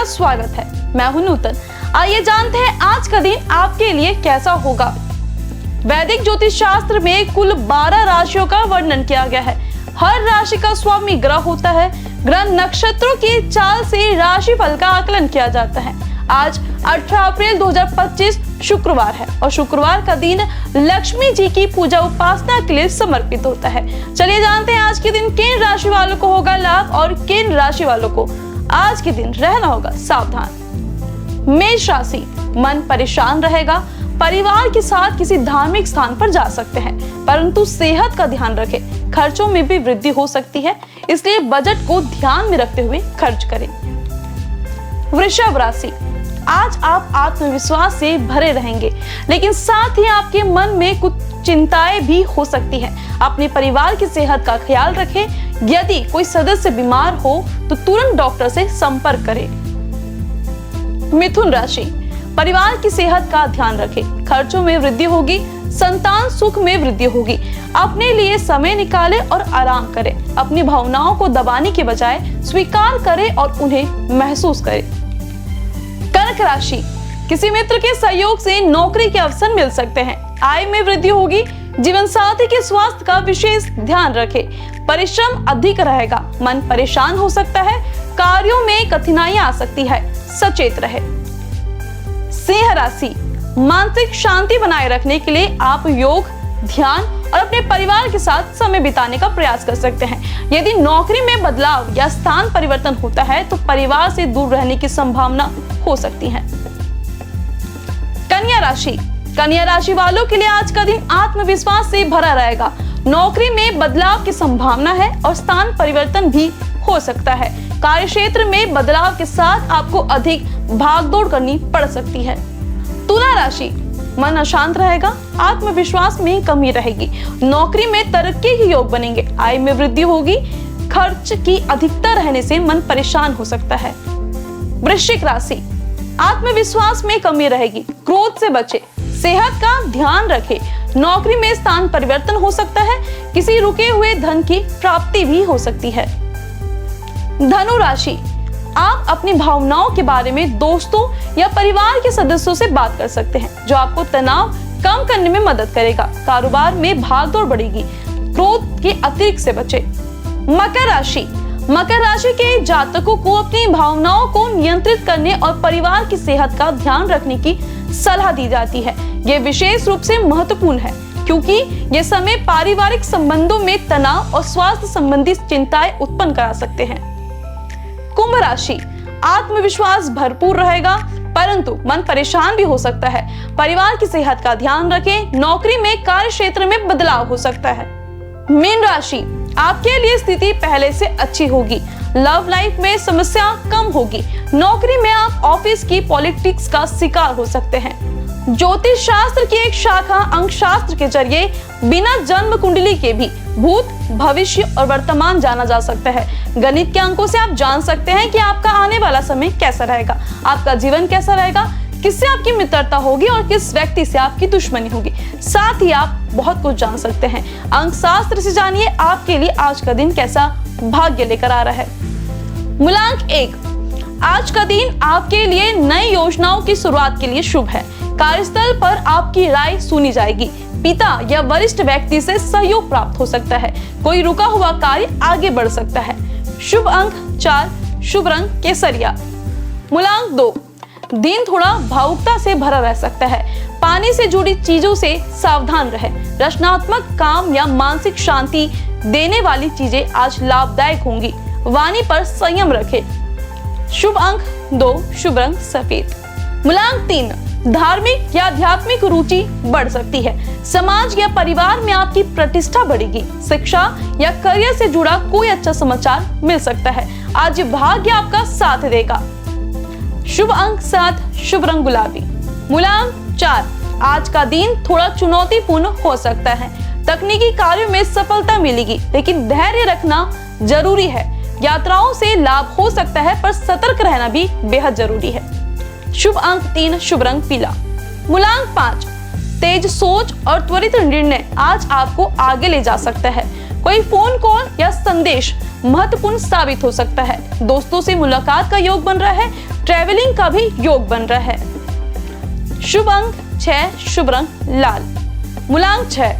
स्वागत है। मैं हूं नूतन। आइए जानते हैं आज का दिन आपके लिए कैसा होगा। वैदिक ज्योतिष शास्त्र में कुल 12 राशियों का वर्णन किया गया है। हर राशि का स्वामी ग्रह होता है। ग्रह नक्षत्रों की चाल से राशिफल का आकलन किया जाता है। आज 18 अप्रैल 2025 शुक्रवार है और शुक्रवार का दिन लक्ष्मी जी की पूजा उपासना के लिए समर्पित होता है। चलिए जानते हैं आज के दिन किन राशि वालों को होगा लाभ और किन राशि वालों को आज के दिन रहना होगा सावधान। मेष राशि, मन परेशान रहेगा। परिवार के साथ किसी धार्मिक स्थान पर जा सकते हैं, परंतु सेहत का ध्यान रखें। खर्चों में भी वृद्धि हो सकती है, इसलिए बजट को ध्यान में रखते हुए खर्च करें। वृषभ राशि, आज आप आत्मविश्वास से भरे रहेंगे, लेकिन साथ ही आपके मन में कुछ चिंताएं भी हो सकती हैं। अपने परिवार की सेहत का ख्याल रखें। यदि कोई सदस्य बीमार हो तो तुरंत डॉक्टर से संपर्क करें। मिथुन राशि, परिवार की सेहत का ध्यान रखें। खर्चों में वृद्धि होगी, संतान सुख में वृद्धि होगी। अपने लिए समय निकालें और आराम करें। अपनी भावनाओं को दबाने के बजाय स्वीकार करें और उन्हें महसूस करें। कर्क राशि, किसी मित्र के सहयोग से नौकरी के अवसर मिल सकते हैं। आय में वृद्धि होगी। जीवन साथी के स्वास्थ्य का विशेष ध्यान रखें। परिश्रम अधिक रहेगा। मन परेशान हो सकता है। कार्यों में कठिनाइयां आ सकती है, सचेत रहे। सिंह राशि, मानसिक शांति बनाए रखने के लिए आप योग, ध्यान और अपने परिवार के साथ समय बिताने का प्रयास कर सकते हैं। यदि नौकरी में बदलाव या स्थान परिवर्तन होता है तो परिवार से दूर रहने की संभावना हो सकती है। कन्या राशि, कन्या राशि वालों के लिए आज का दिन आत्मविश्वास से भरा रहेगा। नौकरी में बदलाव की संभावना है और स्थान परिवर्तन भी हो सकता है। कार्यक्षेत्र में बदलाव के साथ आपको अधिक भागदौड़ करनी पड़ सकती है। तुला राशि, मन अशांत रहेगा। आत्मविश्वास में कमी रहेगी। नौकरी में तरक्की के योग बनेंगे। आय में वृद्धि होगी। खर्च की अधिकता रहने से मन परेशान हो सकता है। वृश्चिक राशि, आत्मविश्वास में कमी रहेगी। क्रोध से बचे। सेहत का ध्यान रखें। नौकरी में स्थान परिवर्तन हो सकता है। किसी रुके हुए धन की प्राप्ति भी हो सकती है। धनु राशि, आप अपनी भावनाओं के बारे में दोस्तों या परिवार के सदस्यों से बात कर सकते हैं, जो आपको तनाव कम करने में मदद करेगा। कारोबार में भागदौड़ बढ़ेगी। क्रोध के अतिरिक्त से बचे। मकर राशि, मकर राशि के जातकों को अपनी भावनाओं को नियंत्रित करने और परिवार की सेहत का ध्यान रखने की सलाह दी जाती है। यह विशेष रूप से महत्वपूर्ण है क्योंकि यह समय पारिवारिक संबंधों में तनाव और स्वास्थ्य संबंधी चिंताएं उत्पन्न करा सकते हैं। कुंभ राशि, आत्मविश्वास भरपूर रहेगा, परंतु मन परेशान भी हो सकता है। परिवार की सेहत का ध्यान रखें। नौकरी में कार्य क्षेत्र में बदलाव हो सकता है। मीन राशि, आपके लिए स्थिति पहले से अच्छी होगी। लव लाइफ में समस्या कम होगी। नौकरी में आप ऑफिस की पॉलिटिक्स का शिकार हो सकते हैं। ज्योतिष शास्त्र की एक शाखा अंक शास्त्र के जरिए बिना जन्म कुंडली के भी भूत, भविष्य और वर्तमान जाना जा सकता है। गणित के अंकों से आप जान सकते हैं कि आपका आने वाला समय कैसा रहेगा, आपका जीवन कैसा रहेगा, किससे आपकी मित्रता होगी और किस व्यक्ति से आपकी दुश्मनी होगी। साथ ही आप बहुत कुछ जान सकते हैं। अंक शास्त्र से जानिए आपके लिए आज का दिन कैसा भाग्य लेकर आ रहा है। मूलांक 1, आज का दिन आपके लिए नई योजनाओं की शुरुआत के लिए शुभ है। कार्यस्थल पर आपकी राय सुनी जाएगी। पिता या वरिष्ठ व्यक्ति से सहयोग प्राप्त हो सकता है। कोई रुका हुआ कार्य आगे बढ़ सकता है। शुभ अंक 4, शुभ रंग केसरिया। मूलांक 2, दिन थोड़ा भावुकता से भरा रह सकता है। पानी से जुड़ी चीजों से सावधान रहें। रचनात्मक काम या मानसिक शांति देने वाली चीजें आज लाभदायक होंगी। वाणी पर संयम रखें। शुभ अंक 2, शुभ रंग सफेद। मूलांक 3, धार्मिक या आध्यात्मिक रुचि बढ़ सकती है। समाज या परिवार में आपकी प्रतिष्ठा बढ़ेगी। शिक्षा या करियर से जुड़ा कोई अच्छा समाचार मिल सकता है। आज भाग्य आपका साथ देगा। शुभ अंक 7, शुभ रंग गुलाबी। मूलांक 4, आज का दिन थोड़ा चुनौतीपूर्ण हो सकता है। तकनीकी कार्यों में सफलता मिलेगी, लेकिन धैर्य रखना जरूरी है। यात्राओं से लाभ हो सकता है, पर सतर्क रहना भी बेहद जरूरी है। शुभ अंक 3, शुभ रंग पीला। मूलांक 5, तेज सोच और त्वरित निर्णय आज आपको आगे ले जा सकता है। कोई फोन कॉल या संदेश महत्वपूर्ण साबित हो सकता है। दोस्तों से मुलाकात का योग बन रहा है। ट्रेवलिंग का भी योग बन रहा है। शुभ अंक 6, शुभ रंग लाल। मूलांक 6,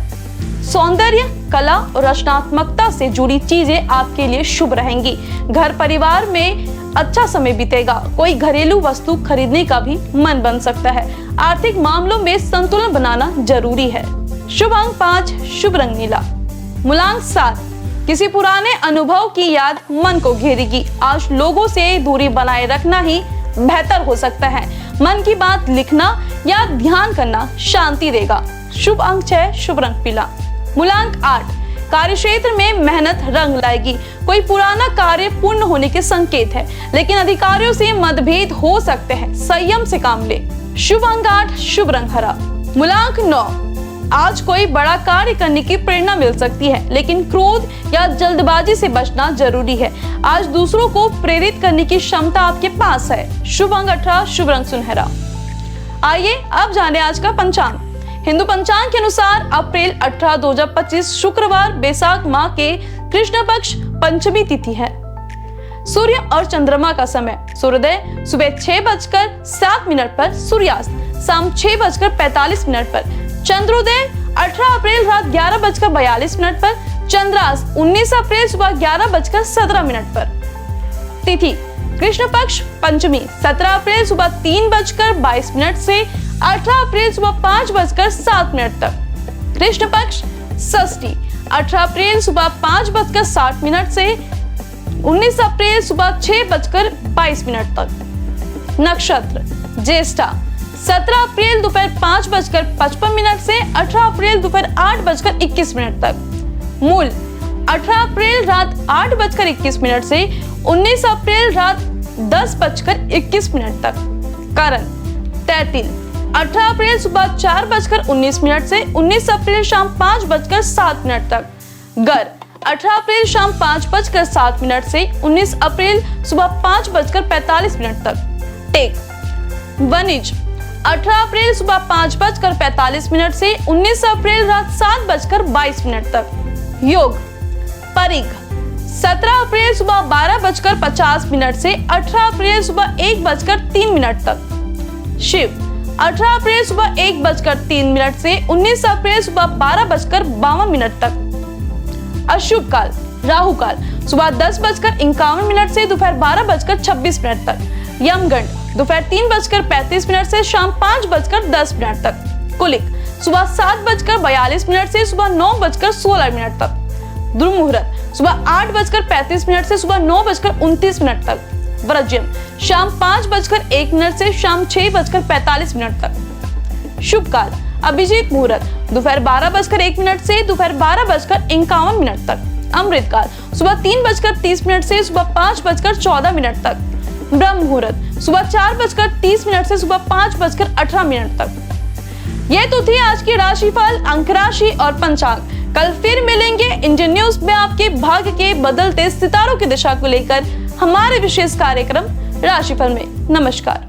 सौंदर्य, कला और रचनात्मकता से जुड़ी चीजें आपके लिए शुभ रहेंगी। घर परिवार में अच्छा समय बीतेगा। कोई घरेलू वस्तु खरीदने का भी मन बन सकता है। आर्थिक मामलों में संतुलन बनाना जरूरी है। शुभ अंक 5, शुभ रंग नीला। मूलांक 7, किसी पुराने अनुभव की याद मन को घेरेगी। आज लोगों से दूरी बनाए रखना ही बेहतर हो सकता है। मन की बात लिखना या ध्यान करना शांति देगा। शुभ अंक 6, शुभ रंग पीला। मूलांक 8, कार्यक्षेत्र में मेहनत रंग लाएगी। कोई पुराना कार्य पूर्ण होने के संकेत है, लेकिन अधिकारियों से मतभेद हो सकते हैं। संयम से काम ले। शुभ अंक 8, शुभ रंग हरा। मूलांक 9, आज कोई बड़ा कार्य करने की प्रेरणा मिल सकती है, लेकिन क्रोध या जल्दबाजी से बचना जरूरी है। आज दूसरों को प्रेरित करने की क्षमता आपके पास है। शुभ अंक 18, शुभ रंग सुनहरा। आइए अब जाने आज का पंचांग। हिंदू पंचांग के अनुसार अप्रैल 18, 2025 शुक्रवार बैसाख माह के कृष्ण पक्ष पंचमी तिथि है। सूर्य और चंद्रमा का समय: सूर्योदय सुबह 6:07 पर, सूर्यास्त शाम 6:45 पर। चंद्रोदय 18 अप्रैल रात 11:42 पर, चंद्रास्त 19 अप्रैल सुबह 11:17 पर। तिथि कृष्ण पक्ष पंचमी 17 अप्रैल सुबह 3:22 से 18 अप्रैल सुबह 5:07 तक। कृष्ण पक्ष षष्ठी 18 अप्रैल सुबह 5:60 से 19 अप्रैल सुबह 6:22 तक। नक्षत्र ज्येष्ठा 17 अप्रैल दोपहर 5:55 से 18 अप्रैल दोपहर 8:21 तक। मूल 18 अप्रैल रात 8:21 से 19 अप्रैल रात 10:21 तक। करण तैतिल 18 अप्रैल सुबह 4:19 से 19 अप्रैल शाम 5:07 तक। गर 18 अप्रैल शाम 5:07 से 19 अप्रैल सुबह 5:45 तक। टेक वनिज 18 अप्रैल सुबह 5:45 से 19 अप्रैल रात 7:22 तक। योग परिघ 17 अप्रैल सुबह 12:50 से 18 अप्रैल सुबह 1:03 तक। शिव 18 अप्रैल सुबह 1:03 से 19 अप्रैल सुबह 12:52 तक। अशुभ काल राहु काल सुबह 10:51 से दोपहर 12:26 तक। यमगंड दोपहर 3:35 से शाम 5:10 तक। कुलिक सुबह 7:42 से सुबह 9:16 तक। दुर्मुहूर्त सुबह 8:35 से सुबह 9:29 तक। व्रज्यम शाम 5:01 से शाम 6:45 तक। शुभ काल अभिजीत मुहूर्त दोपहर 12:01 से दोपहर 12:51 तक। अमृत काल सुबह 3:30 से सुबह 5:14 तक। ब्रह्म मुहूर्त सुबह 4:30 से सुबह 5:18 तक। ये तो थी आज की राशिफल, अंक राशि और पंचांग। कल फिर मिलेंगे इंडियन न्यूज में आपके भाग्य के बदलते सितारों की दिशा को लेकर हमारे विशेष कार्यक्रम राशिफल में। नमस्कार।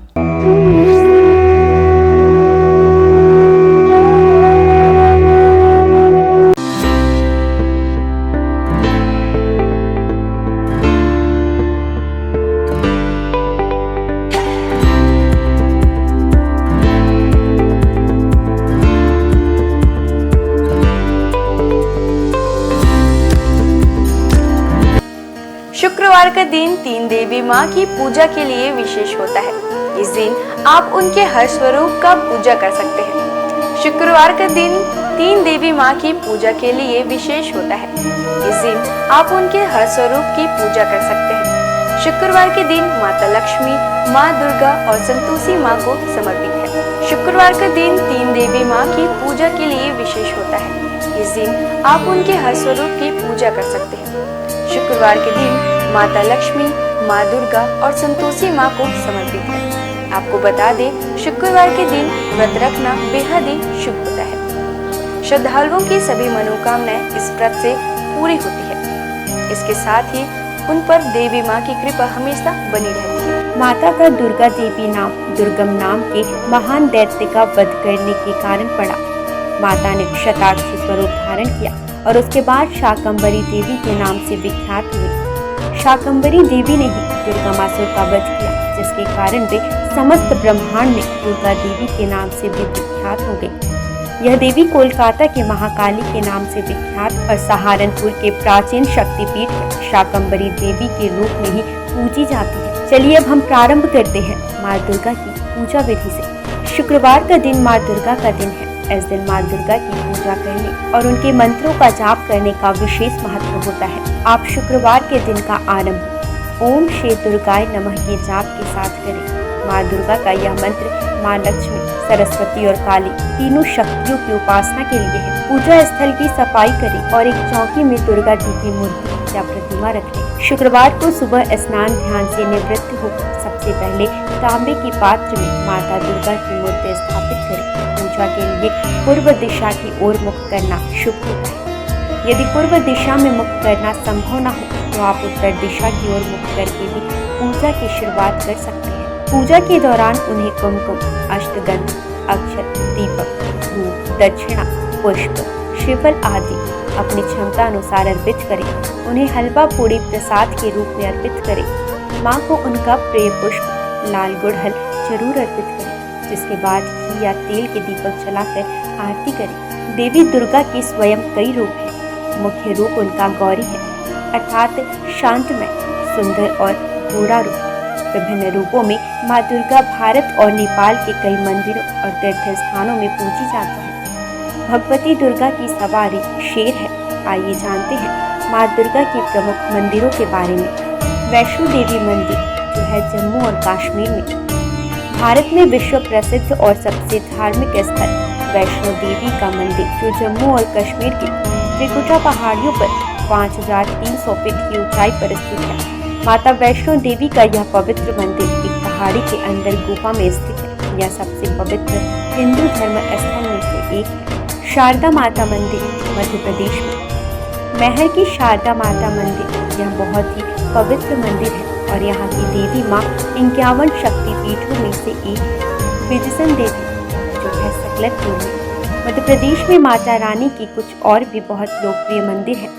शुक्रवार का दिन तीन देवी माँ की पूजा के लिए विशेष होता है। इस दिन आप उनके हर स्वरूप का पूजा कर सकते हैं। शुक्रवार का दिन तीन देवी माँ की पूजा के लिए विशेष होता है। इस दिन आप उनके हर स्वरूप की पूजा कर सकते हैं। शुक्रवार के दिन माता लक्ष्मी, माँ दुर्गा और संतोषी माँ को समर्पित है। शुक्रवार का दिन तीन देवी माँ की पूजा के लिए विशेष होता है। इस दिन आप उनके हर स्वरूप की पूजा कर सकते हैं। शुक्रवार के दिन माता लक्ष्मी, माँ दुर्गा और संतोषी माँ को समर्पित है। आपको बता दें, शुक्रवार के दिन व्रत रखना बेहद ही शुभ होता है। श्रद्धालुओं की सभी मनोकामनाएं इस व्रत से पूरी होती है। इसके साथ ही उन पर देवी माँ की कृपा हमेशा बनी रहती है। माता का दुर्गा देवी नाम दुर्गम नाम के महान दैत्य का वध करने के कारण पड़ा। माता ने शताक्षी स्वरूप धारण किया और उसके बाद शाकंभरी देवी के नाम से विख्यात हुई। शाकंभरी देवी ने ही दुर्गमासुर का वध किया, जिसके कारण वे समस्त ब्रह्मांड में दुर्गा देवी के नाम से भी विख्यात हो गई। यह देवी कोलकाता के महाकाली के नाम से विख्यात और सहारनपुर के प्राचीन शक्तिपीठ शाकंभरी देवी के रूप में ही पूजी जाती है। चलिए अब हम प्रारंभ करते हैं माँ दुर्गा की पूजा विधि से। शुक्रवार का दिन माँ दुर्गा का दिन है। इस दिन माँ दुर्गा की पूजा करने और उनके मंत्रों का जाप करने का विशेष महत्व होता है। आप शुक्रवार के दिन का आरंभ ओम श्री दुर्गाय नमः के जाप के साथ करें। माँ दुर्गा का यह मंत्र माँ लक्ष्मी, सरस्वती और काली तीनों शक्तियों की उपासना के लिए है। पूजा स्थल की सफाई करें और एक चौकी में दुर्गा जी की मूर्ति या प्रतिमा रखें। शुक्रवार को सुबह स्नान ध्यान से निवृत्त होकर सबसे पहले तांबे के पात्र में माता दुर्गा की मूर्ति स्थापित करें। पूजा के लिए पूर्व दिशा की ओर मुख करना शुभ होता है। यदि पूर्व दिशा में मुख करना संभव न हो तो आप उत्तर दिशा की ओर मुख करके भी पूजा की शुरुआत कर सकते हैं। पूजा के दौरान उन्हें कुमकुम, अष्टगंध, अक्षत, दीपक, धूप, दक्षिणा, पुष्प, श्रीफल आदि अपनी क्षमता अनुसार अर्पित करें। उन्हें हलवा पूड़ी प्रसाद के रूप में अर्पित करें। माँ को उनका प्रिय पुष्प लाल गुड़हल जरूर अर्पित करें। जिसके बाद घी या तेल के दीपक जलाकर आरती करें। देवी दुर्गा के स्वयं कई रूप हैं। मुख्य रूप उनका गौरी है, अर्थात शांतमय, सुंदर और गोरा रूप। विभिन्न रूपों में माँ दुर्गा भारत और नेपाल के कई मंदिरों और तीर्थ स्थानों में पूजी जाती है। भगवती दुर्गा की सवारी शेर है। आइए जानते हैं माँ दुर्गा के प्रमुख मंदिरों के बारे में। वैष्णो देवी मंदिर जो है जम्मू और कश्मीर में। भारत में विश्व प्रसिद्ध और सबसे धार्मिक स्थल वैष्णो देवी का मंदिर जो जम्मू और कश्मीर के त्रिकुटा पहाड़ियों पर 5300 फीट की ऊंचाई पर स्थित है। माता वैष्णो देवी का यह पवित्र मंदिर एक पहाड़ी के अंदर गुफा में स्थित है। यह सबसे पवित्र हिंदू धर्म स्थल में से एक है। शारदा माता मंदिर मध्य प्रदेश में। महर की शारदा माता मंदिर यह बहुत ही पवित्र मंदिर है और यहाँ की देवी माँ 51 शक्तिपीठों में से एक है। बिजसन देवी जो है सकलतपुर में। मध्य प्रदेश में माता रानी की कुछ और भी बहुत लोकप्रिय मंदिर है,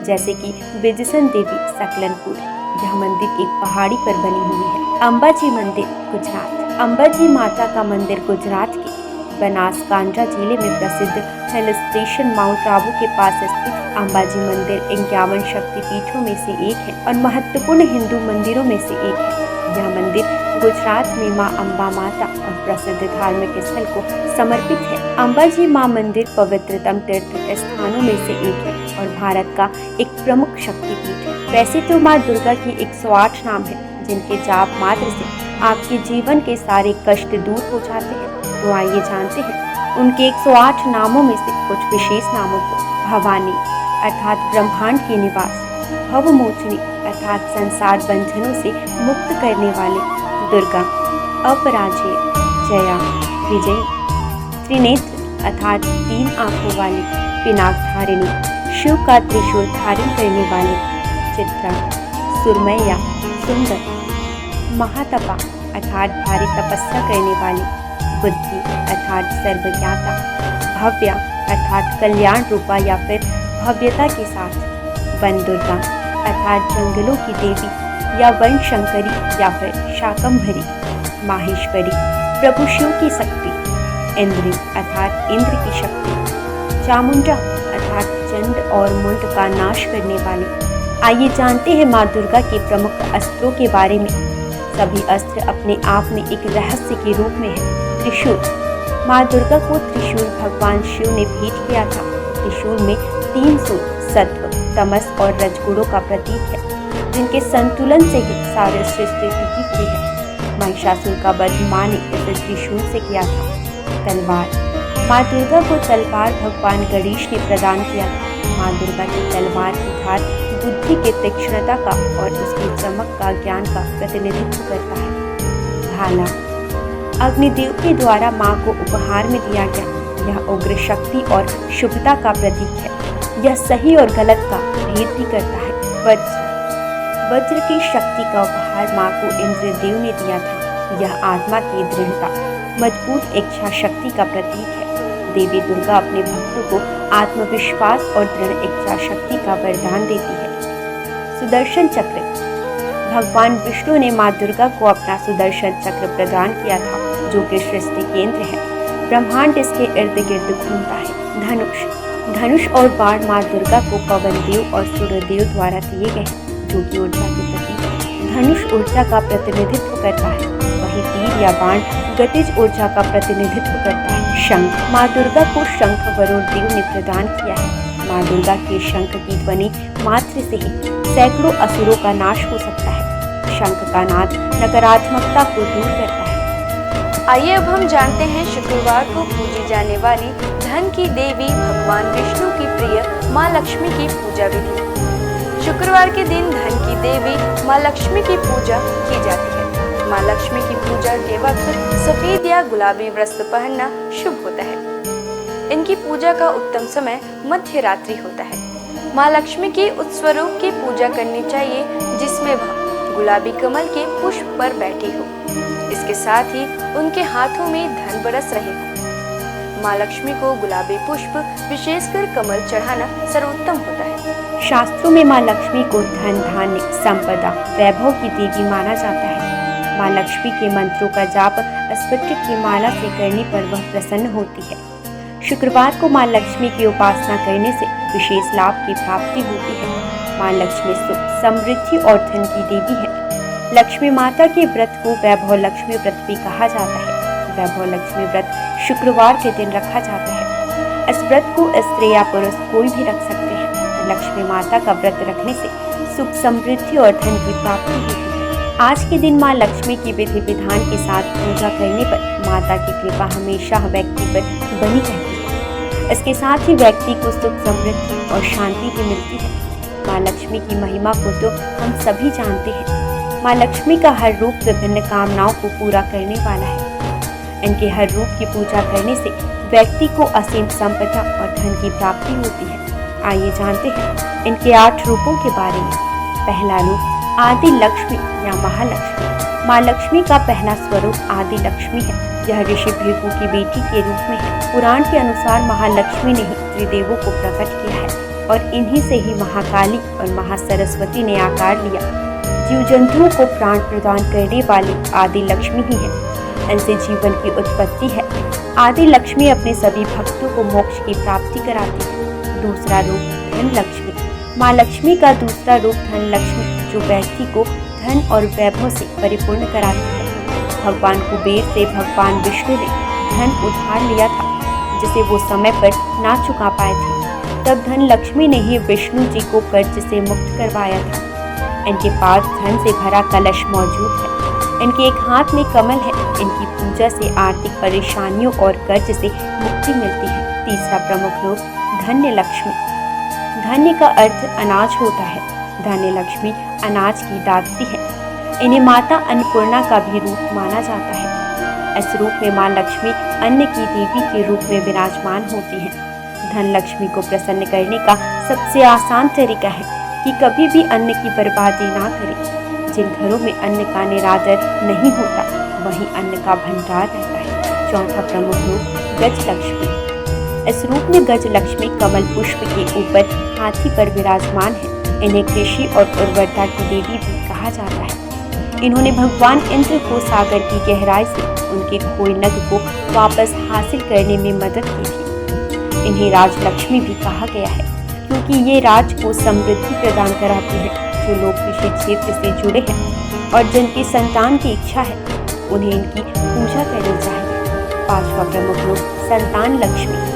जैसे कि बिजसन देवी सकलनपुर। यह मंदिर एक पहाड़ी पर बनी हुई है। अंबाजी मंदिर गुजरात। अंबाजी माता का मंदिर गुजरात के बनासकांठा जिले में प्रसिद्ध हिल स्टेशन माउंट आबू के पास स्थित अंबाजी मंदिर 51 शक्तिपीठों में से एक है और महत्वपूर्ण हिंदू मंदिरों में से एक है। यह मंदिर गुजरात में मां अम्बा माता और प्रसिद्ध धार्मिक स्थल को समर्पित है। अंबाजी मां मंदिर पवित्रतम तीर्थ स्थानों में से एक है और भारत का एक प्रमुख शक्तिपीठ है। वैसे तो मां दुर्गा के 108 नाम है, जिनके जाप मात्र से आपके जीवन के सारे कष्ट दूर हो जाते हैं। तो आइए जानते हैं उनके 108 नामों में से कुछ विशेष नामों को। भवानी अर्थात ब्रह्मांड की निवास, भवमोचनी अर्थात संसार बंधनों से मुक्त करने वाले, दुर्गा, अपराजेय, जया, विजयी, त्रिनेत्र अर्थात 3 आंखों वाली, पिनाकधारिणी, शिव का त्रिशूल धारण करने वाले, चित्रा, सुरमैया, सुंदर, महातपा अर्थात भारी तपस्या करने वाली, बुद्धि अर्थात सर्वज्ञाता, भव्या अर्थात कल्याण रूपा या फिर भव्यता के साथ, वन दुर्गा अर्थात जंगलों की देवी या वन शंकरी या फिर शाकंभरी, माहेश्वरी प्रभु शिव की शक्ति, इंद्री अर्थात इंद्र की शक्ति, चामुंडा अर्थात चंड और मुंड का नाश करने वाली। आइए जानते हैं माँ दुर्गा के प्रमुख अस्त्रों के बारे में। सभी अस्त्र अपने आप में एक रहस्य के रूप में है। त्रिशूल, माँ दुर्गा को त्रिशूल भगवान शिव ने भेंट किया था। त्रिशूल में 3 सूल सत्व, तमस और रजगुणों का प्रतीक है, जिनके संतुलन से ही सारे सृष्टि टिकी हुई है। महिषासुर का वध माँ ने इसे त्रिशूल से किया था। तलवार, माँ दुर्गा को तलवार भगवान गणेश ने प्रदान किया था। माँ दुर्गा की तलवार की धार बुद्धि के तीक्ष्णता का और उसकी चमक का ज्ञान का प्रतिनिधित्व करता है। भाला, अग्निदेव के द्वारा माँ को उपहार में दिया गया। यह उग्र शक्ति और शुभता का प्रतीक है। यह सही और गलत का भेद भी करता है। वज्र, वज्र की शक्ति का उपहार माँ को इंद्रदेव ने दिया था। यह आत्मा की दृढ़ता, मजबूत इच्छा शक्ति का प्रतीक है। देवी दुर्गा अपने भक्तों को आत्मविश्वास और दृढ़ इच्छा शक्ति का वरदान देती है। सुदर्शन चक्र, भगवान विष्णु ने माँ दुर्गा को अपना सुदर्शन चक्र प्रदान किया था, जो कि सृष्टि केंद्र है। ब्रह्मांड इसके इर्द गिर्द घूमता है। धनुष और बाण माँ दुर्गा को पवन देव और सूर्यदेव द्वारा दिए गए हैं, जो कि ऊर्जा के प्रतीक है। धनुष ऊर्जा का प्रतिनिधित्व करता है, वही तीर या बाण गतिज ऊर्जा का प्रतिनिधित्व करता है। शंख माँ दुर्गा को शंख वरुण देव ने प्रदान किया है। माँ दुर्गा के शंख की ध्वनि मात्र से ही सैकड़ों असुरों का नाश हो सकता है। शंख का नाद नकारात्मकता को दूर करता है। आइए अब हम जानते हैं शुक्रवार को पूजी जाने वाली धन की देवी भगवान विष्णु की प्रिय माँ लक्ष्मी की पूजा विधि। शुक्रवार के दिन धन की देवी माँ लक्ष्मी की पूजा की जाती है। माँ लक्ष्मी की पूजा के वक्त सफेद या गुलाबी वस्त्र पहनना शुभ होता है। इनकी पूजा का उत्तम समय मध्य रात्रि होता है। माँ लक्ष्मी की उस स्वरूप की पूजा करनी चाहिए जिसमें वह गुलाबी कमल के पुष्प पर बैठी हो। इसके साथ ही उनके हाथों में धन बरस रहे हो। माँ लक्ष्मी को गुलाबी पुष्प विशेषकर कमल चढ़ाना सर्वोत्तम होता है। शास्त्रों में माँ लक्ष्मी को धन, धान्य, संपदा, वैभव की देवी माना जाता है। माँ लक्ष्मी के मंत्रों का जाप स्फटिक की माला से करने पर वह प्रसन्न होती है। शुक्रवार को माँ लक्ष्मी की उपासना करने से विशेष लाभ की प्राप्ति होती है। माँ लक्ष्मी सुख, समृद्धि और धन की देवी है। लक्ष्मी माता के व्रत को वैभव लक्ष्मी व्रत भी कहा जाता है। वैभव लक्ष्मी व्रत शुक्रवार के दिन रखा जाता है। इस व्रत को स्त्री या पुरुष कोई भी रख सकते हैं। लक्ष्मी माता का व्रत रखने से सुख, समृद्धि और धन की प्राप्ति होती है। आज के दिन माँ लक्ष्मी की विधि विधान के साथ पूजा करने पर माता की कृपा हमेशा व्यक्ति पर बनी रहती है। इसके साथ ही व्यक्ति को सुख, समृद्धि और शांति भी मिलती है। माँ लक्ष्मी की महिमा को तो हम सभी जानते हैं। माँ लक्ष्मी का हर रूप विभिन्न कामनाओं को पूरा करने वाला है। इनके हर रूप की पूजा करने से व्यक्ति को असीम संपदा और धन की प्राप्ति होती है। आइए जानते हैं इनके 8 रूपों के बारे में। पहला रूप आदि लक्ष्मी या महालक्ष्मी। माँ लक्ष्मी का पहला स्वरूप आदि लक्ष्मी है। यह ऋषि भृगु की बेटी के रूप में है। पुराण के अनुसार महालक्ष्मी ने ही त्रिदेवों को प्रकट किया है और इन्हीं से ही महाकाली और महासरस्वती ने आकार लिया। जीव जंतुओं को प्राण प्रदान करने वाली आदि लक्ष्मी ही है। इनसे जीवन की उत्पत्ति है। आदि लक्ष्मी अपने सभी भक्तों को मोक्ष की प्राप्ति कराती है। दूसरा रूप धन लक्ष्मी। माँ लक्ष्मी का दूसरा रूप धन लक्ष्मी, जो व्यक्ति को धन और वैभव से परिपूर्ण कराती है। भगवान कुबेर से भगवान विष्णु ने धन उधार लिया था, जिसे वो समय पर ना चुका पाए थे। तब धन लक्ष्मी ने ही विष्णु जी को कर्ज से मुक्त करवाया था। इनके पास धन से भरा कलश मौजूद है। इनके एक हाथ में कमल है। इनकी पूजा से आर्थिक परेशानियों और कर्ज से मुक्ति मिलती है। तीसरा प्रमुख रूप धन्य लक्ष्मी। धन्य का अर्थ अनाज होता है। धन्य लक्ष्मी अनाज की दात्री है। इन्हें माता अन्नपूर्णा का भी रूप माना जाता है। इस रूप में माँ लक्ष्मी अन्न की देवी के रूप में विराजमान होती हैं। धन लक्ष्मी को प्रसन्न करने का सबसे आसान तरीका है कि कभी भी अन्न की बर्बादी ना करें। जिन घरों में अन्न का निरादर नहीं होता, वहीं अन्न का भंडार रहता है। चौथा प्रमुख रूप गज लक्ष्मी। इस रूप में गज लक्ष्मी कमल पुष्प के ऊपर हाथी पर विराजमान है। इन्हें कृषि और उर्वरता की देवी भी कहा जाता है। इन्होंने भगवान इंद्र को सागर की गहराई से उनके खोए नग को वापस हासिल करने में मदद की थी। इन्हें राजलक्ष्मी भी कहा गया है, क्योंकि ये राज को समृद्धि प्रदान कराती है। जो लोग कृषि क्षेत्र से जुड़े हैं और जिनकी संतान की इच्छा है, उन्हें इनकी पूजा करनी चाहिए। पांचवा प्रमुख रूप संतान लक्ष्मी।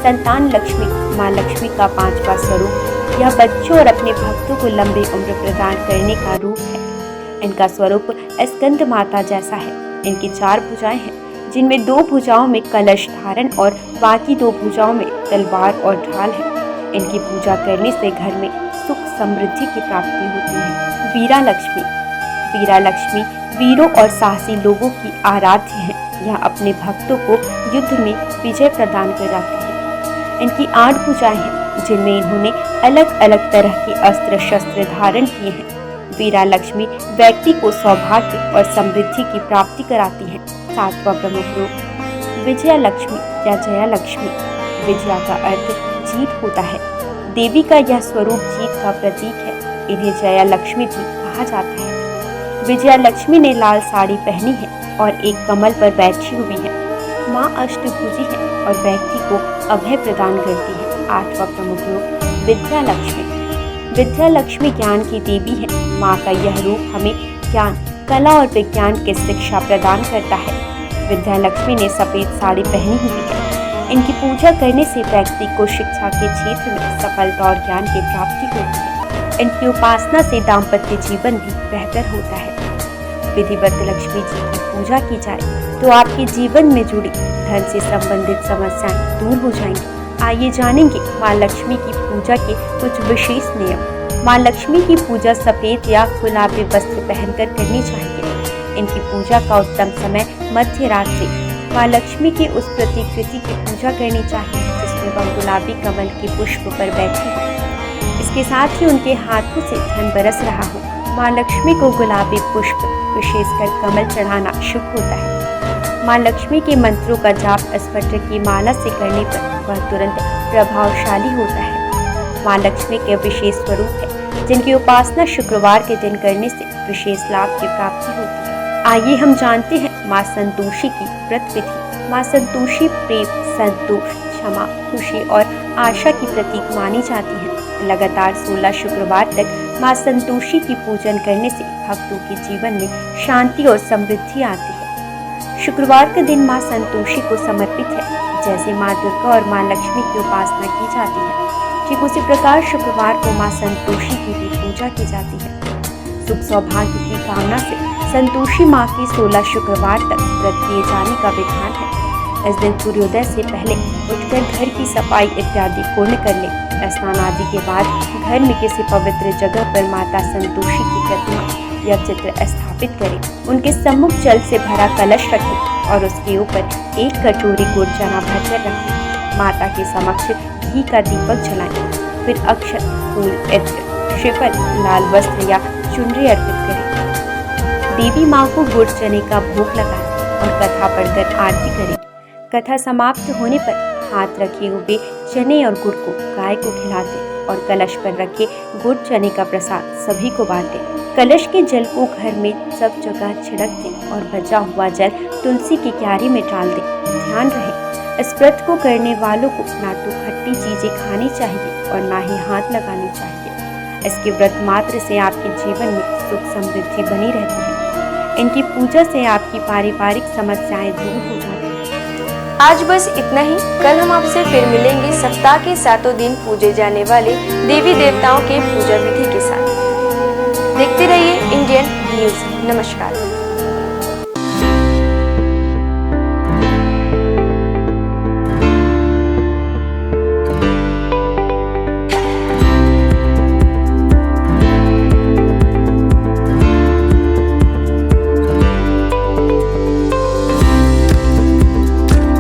संतान लक्ष्मी माँ लक्ष्मी का पांचवा स्वरूप। यह बच्चों और अपने भक्तों को लंबी उम्र प्रदान करने का रूप है। इनका स्वरूप स्कंद माता जैसा है। इनकी 4 भुजाएं हैं, जिनमें 2 भुजाओं में कलश धारण और बाकी 2 भुजाओं में तलवार और ढाल है। इनकी पूजा करने से घर में सुख, समृद्धि की प्राप्ति होती है। वीरा लक्ष्मी। वीरा लक्ष्मी वीरों और साहसी लोगों की आराध्य है। यह अपने भक्तों को युद्ध में विजय प्रदान कराती है। इनकी 8 भुजाएं हैं, जिनमें इन्होंने अलग अलग तरह के अस्त्र शस्त्र धारण किए हैं। वीरा लक्ष्मी व्यक्ति को सौभाग्य और समृद्धि की प्राप्ति कराती है। 7वां प्रमुख रूप विजया लक्ष्मी या जया लक्ष्मी। विजया का अर्थ जीत होता है। देवी का यह स्वरूप जीत का प्रतीक है। इन्हें जया लक्ष्मी भी कहा जाता है। विजया लक्ष्मी ने लाल साड़ी पहनी है और एक कमल पर बैठी हुई है। माँ अष्टभुजी है और व्यक्ति को अभय प्रदान करती है। 8वां प्रमुख रूप विद्या लक्ष्मी। विद्या लक्ष्मी ज्ञान की देवी है। माँ का यह रूप हमें ज्ञान, कला और विज्ञान की शिक्षा प्रदान करता है। विद्या लक्ष्मी ने सफेद साड़ी पहनी हुई है। इनकी पूजा करने से व्यक्ति को शिक्षा के क्षेत्र में सफलता और ज्ञान की प्राप्ति होती है। इनकी उपासना से दाम्पत्य जीवन भी बेहतर होता है। विधिवत लक्ष्मी जी की पूजा की जाए तो आपके जीवन में जुड़ी धन से संबंधित समस्याएं दूर हो जाएंगी। आइए जानेंगे माँ लक्ष्मी की पूजा के कुछ विशेष नियम। माँ लक्ष्मी की पूजा सफेद या गुलाबी वस्त्र पहनकर करनी चाहिए। इनकी पूजा का उत्तम समय मध्य रात्रि। माँ लक्ष्मी की उस प्रतिकृति की पूजा करनी चाहिए जिसमें वह गुलाबी कमल के पुष्प पर बैठी हो। इसके साथ ही उनके हाथों से धन बरस रहा हो। माँ लक्ष्मी को गुलाबी पुष्प, विशेषकर कमल चढ़ाना शुभ होता है। माँ लक्ष्मी के मंत्रों का जाप स्फटिक की माला से करने पर वह तुरंत प्रभावशाली होता है। माँ लक्ष्मी के विशेष स्वरूप है जिनकी उपासना शुक्रवार के दिन करने से विशेष लाभ की प्राप्ति होती है। आइए हम जानते हैं माँ संतोषी की व्रत विधि। माँ संतोषी प्रेम, संतोष, क्षमा, खुशी और आशा की प्रतीक मानी जाती है। लगातार 16 शुक्रवार तक माँ संतोषी की पूजन करने से भक्तों के जीवन में शांति और समृद्धि आती है। शुक्रवार का दिन माँ संतोषी को समर्पित है। जैसे माँ दुर्गा और माँ लक्ष्मी की उपासना की जाती है, ठीक उसी प्रकार शुक्रवार को माँ संतोषी की भी पूजा की जाती है। सुख सौभाग्य की कामना से संतोषी माँ की 16 शुक्रवार तक व्रत किए जाने का विधान है। इस दिन सूर्योदय से पहले उठकर घर की सफाई इत्यादि पूर्ण कर ले। स्नान आदि के बाद घर में किसी पवित्र जगह पर माता संतोषी की प्रतिमा या चित्र स्थापित करें। उनके सम्मुख जल से भरा कलश रखें और उसके ऊपर एक कटोरी गुड़ चना भरकर रखें। माता के समक्ष घी का दीपक जलाएं। फिर अक्षत, फूल, इत्र, श्रीफल, लाल वस्त्र या चुनरी अर्पित करें। देवी माँ को गुड़ चने का भोग लगाएं और कथा पढ़कर आरती करें। कथा समाप्त होने पर हाथ रखे हुए चने और गुड़ को गाय को खिला दें और कलश पर रखे गुड़ चने का प्रसाद सभी को बांटें। कलश के जल को घर में सब जगह छिड़क दें और बचा हुआ जल तुलसी की क्यारी में डाल दें। ध्यान रहे, इस व्रत को करने वालों को ना तो खट्टी चीजें खानी चाहिए और ना ही हाथ लगाने चाहिए। इसके व्रत मात्र से आपके जीवन में सुख समृद्धि बनी रहती है। इनकी पूजा से आपकी पारिवारिक समस्याएं दूर हो जाती हैं। आज बस इतना ही। कल हम आपसे फिर मिलेंगे सप्ताह के 7 दिन पूजे जाने वाले देवी देवताओं के पूजा विधि के साथ। देखते रहिए इंडियन न्यूज। नमस्कार।